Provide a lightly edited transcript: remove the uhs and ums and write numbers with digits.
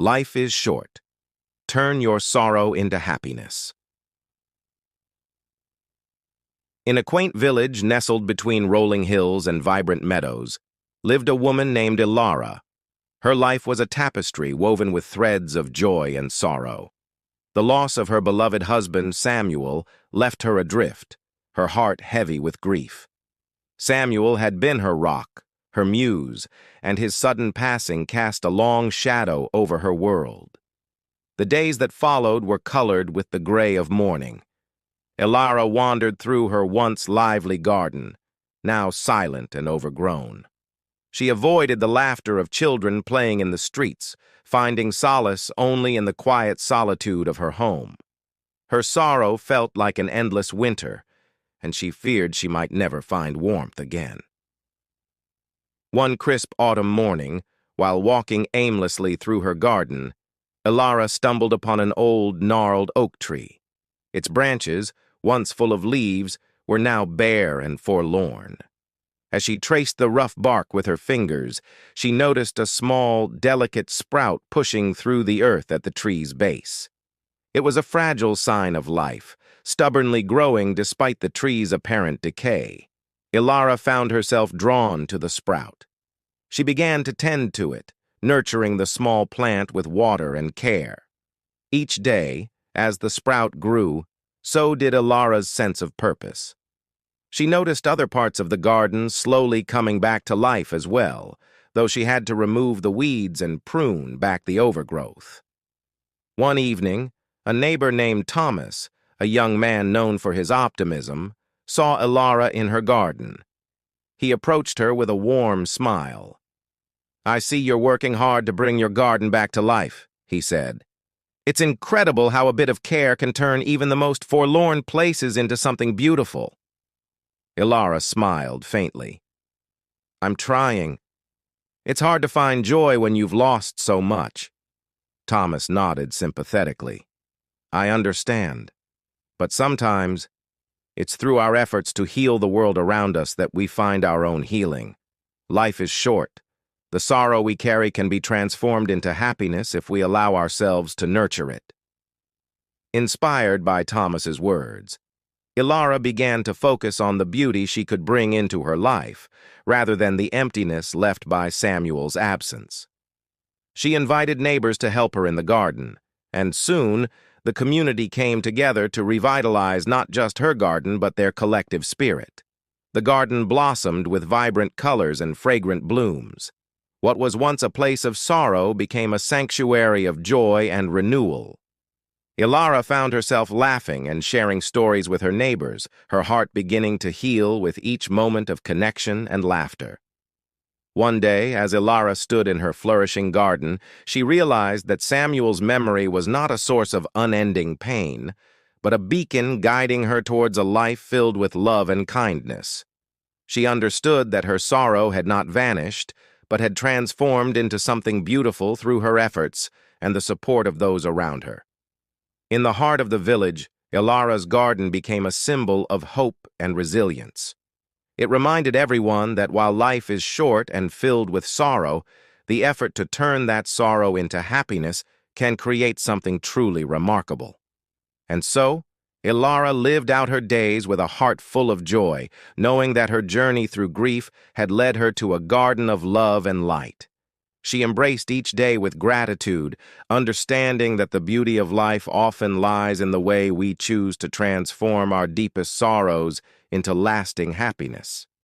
Life is short. Turn your sorrow into happiness. In a quaint village nestled between rolling hills and vibrant meadows, lived a woman named Elara. Her life was a tapestry woven with threads of joy and sorrow. The loss of her beloved husband, Samuel, left her adrift, her heart heavy with grief. Samuel had been her rock, her muse, and his sudden passing cast a long shadow over her world. The days that followed were colored with the gray of mourning. Elara wandered through her once lively garden, now silent and overgrown. She avoided the laughter of children playing in the streets, finding solace only in the quiet solitude of her home. Her sorrow felt like an endless winter, and she feared she might never find warmth again. One crisp autumn morning, while walking aimlessly through her garden, Elara stumbled upon an old, gnarled oak tree. Its branches, once full of leaves, were now bare and forlorn. As she traced the rough bark with her fingers, she noticed a small, delicate sprout pushing through the earth at the tree's base. It was a fragile sign of life, stubbornly growing despite the tree's apparent decay. Elara found herself drawn to the sprout. She began to tend to it, nurturing the small plant with water and care. Each day, as the sprout grew, so did Elara's sense of purpose. She noticed other parts of the garden slowly coming back to life as well, though she had to remove the weeds and prune back the overgrowth. One evening, a neighbor named Thomas, a young man known for his optimism, saw Elara in her garden. He approached her with a warm smile. "I see you're working hard to bring your garden back to life," he said. "It's incredible how a bit of care can turn even the most forlorn places into something beautiful." Elara smiled faintly. "I'm trying. It's hard to find joy when you've lost so much." Thomas nodded sympathetically. "I understand. But sometimes, it's through our efforts to heal the world around us that we find our own healing. Life is short. The sorrow we carry can be transformed into happiness if we allow ourselves to nurture it." Inspired by Thomas's words, Elara began to focus on the beauty she could bring into her life, rather than the emptiness left by Samuel's absence. She invited neighbors to help her in the garden, and soon the community came together to revitalize not just her garden but their collective spirit. The garden blossomed with vibrant colors and fragrant blooms. What was once a place of sorrow became a sanctuary of joy and renewal. Elara found herself laughing and sharing stories with her neighbors, her heart beginning to heal with each moment of connection and laughter. One day, as Elara stood in her flourishing garden, she realized that Samuel's memory was not a source of unending pain, but a beacon guiding her towards a life filled with love and kindness. She understood that her sorrow had not vanished, but had transformed into something beautiful through her efforts and the support of those around her. In the heart of the village, Elara's garden became a symbol of hope and resilience. It reminded everyone that while life is short and filled with sorrow, the effort to turn that sorrow into happiness can create something truly remarkable. And so, Elara lived out her days with a heart full of joy, knowing that her journey through grief had led her to a garden of love and light. She embraced each day with gratitude, understanding that the beauty of life often lies in the way we choose to transform our deepest sorrows into lasting happiness.